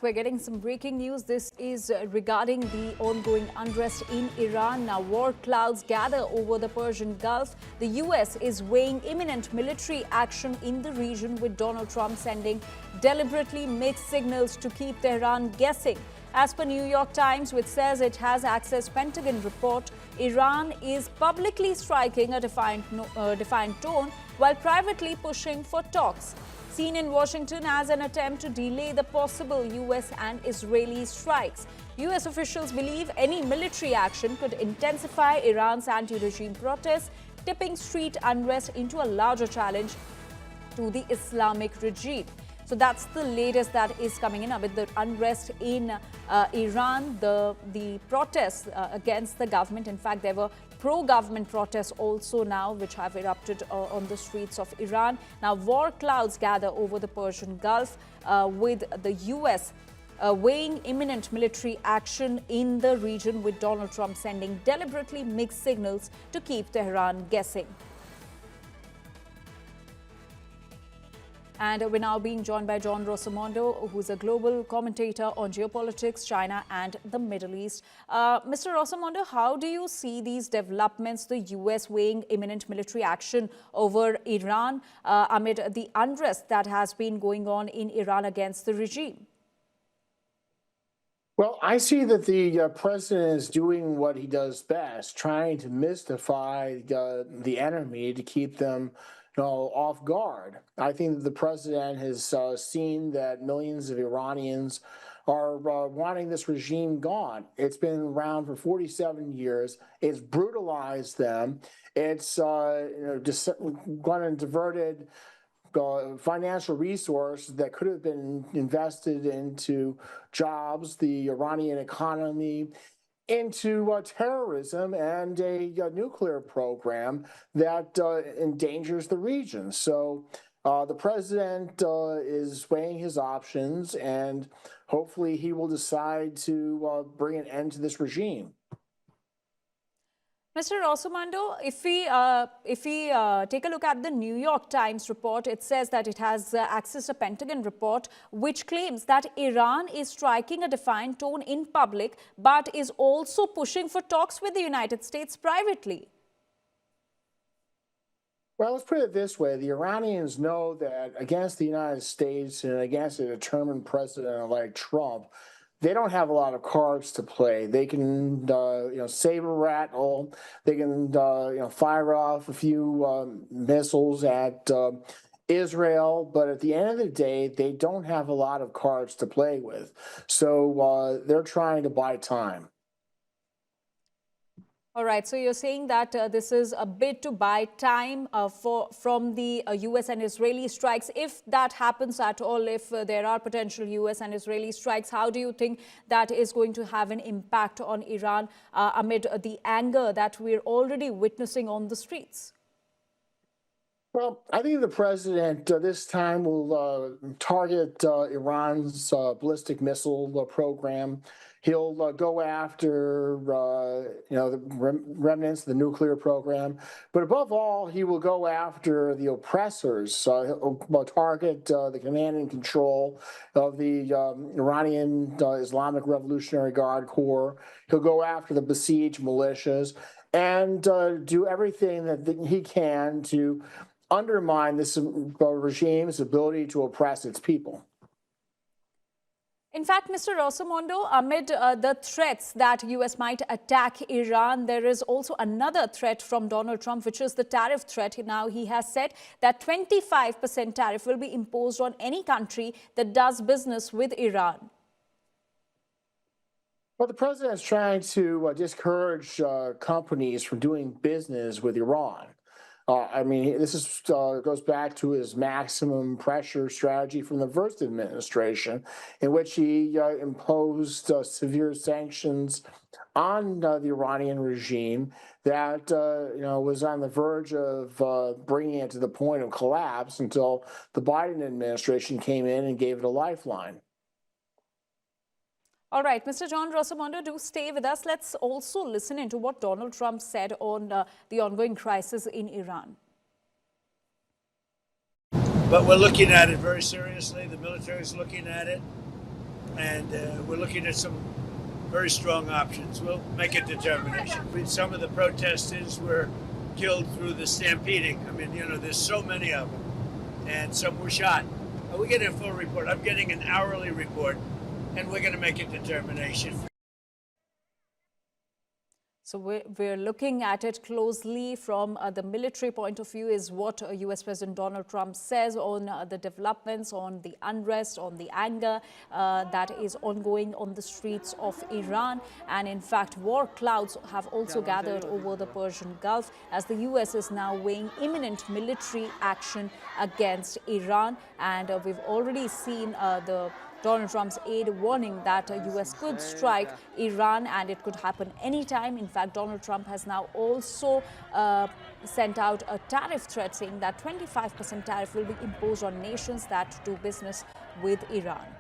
We're getting some breaking news. This is regarding the ongoing unrest in Iran. Now, war clouds gather over the Persian Gulf. The U.S. is weighing imminent military action in the region, with Donald Trump sending deliberately mixed signals to keep Tehran guessing. As per New York Times, which says it has accessed Pentagon report, Iran is publicly striking a defiant tone while privately pushing for talks, seen in Washington as an attempt to delay the possible U.S. and Israeli strikes. U.S. officials believe any military action could intensify Iran's anti-regime protests, tipping street unrest into a larger challenge to the Islamic regime. So that's the latest that is coming in with the unrest in Iran, the protests against the government. In fact, there were pro-government protests also now, which have erupted on the streets of Iran. Now, war clouds gather over the Persian Gulf, with the U.S. Weighing imminent military action in the region, with Donald Trump sending deliberately mixed signals to keep Tehran guessing. And we're now being joined by John Rosamondo, who's a global commentator on geopolitics, China and the Middle East. Mr. Rosamondo, how do you see these developments, the U.S. weighing imminent military action over Iran amid the unrest that has been going on in Iran against the regime? Well, I see that the president is doing what he does best, trying to mystify the enemy to keep them off guard. I think that the president has seen that millions of Iranians are wanting this regime gone. It's been around for 47 years. It's brutalized them. It's just gone and diverted financial resources that could have been invested into jobs, the Iranian economy, into terrorism and a nuclear program that endangers the region. So the president is weighing his options, and hopefully he will decide to bring an end to this regime. Mr. Rosamondo, if we take a look at the New York Times report, it says that it has accessed a Pentagon report which claims that Iran is striking a defiant tone in public, but is also pushing for talks with the United States privately. Well, let's put it this way. The Iranians know that against the United States and against a determined president like Trump, they don't have a lot of cards to play. They can, saber rattle. They can, fire off a few missiles at Israel. But at the end of the day, they don't have a lot of cards to play with. So they're trying to buy time. All right, so you're saying that this is a bid to buy time from the U.S. and Israeli strikes. If that happens at all, if there are potential U.S. and Israeli strikes, how do you think that is going to have an impact on Iran amid the anger that we're already witnessing on the streets? Well, I think the president this time will target Iran's ballistic missile program. He'll go after, the remnants of the nuclear program. But above all, he will go after the oppressors. He'll target the command and control of the Iranian Islamic Revolutionary Guard Corps. He'll go after the besieged militias and do everything that he can to undermine this regime's ability to oppress its people. In fact, Mr. Rosamondo, amid the threats that U.S. might attack Iran, there is also another threat from Donald Trump, which is the tariff threat. Now, he has said that 25% tariff will be imposed on any country that does business with Iran. Well, the president is trying to discourage companies from doing business with Iran. This goes back to his maximum pressure strategy from the first administration, in which he imposed severe sanctions on the Iranian regime that was on the verge of bringing it to the point of collapse until the Biden administration came in and gave it a lifeline. All right, Mr. John Rosamondo, do stay with us. Let's also listen into what Donald Trump said on the ongoing crisis in Iran. But we're looking at it very seriously. The military is looking at it. and we're looking at some very strong options. We'll make a determination. Some of the protesters were killed through the stampeding. I mean, there's so many of them, and some were shot. We get a full report. I'm getting an hourly report, and we're going to make a determination. So we're looking at it closely from the military point of view, is what US President Donald Trump says on the developments, on the unrest, on the anger that is ongoing on the streets of Iran. And in fact, war clouds have also gathered over the Persian Gulf as the US is now weighing imminent military action against Iran. And we've already seen Donald Trump's aide warning that US could strike Iran and it could happen anytime. In fact, Donald Trump has now also sent out a tariff threat saying that 25% tariff will be imposed on nations that do business with Iran.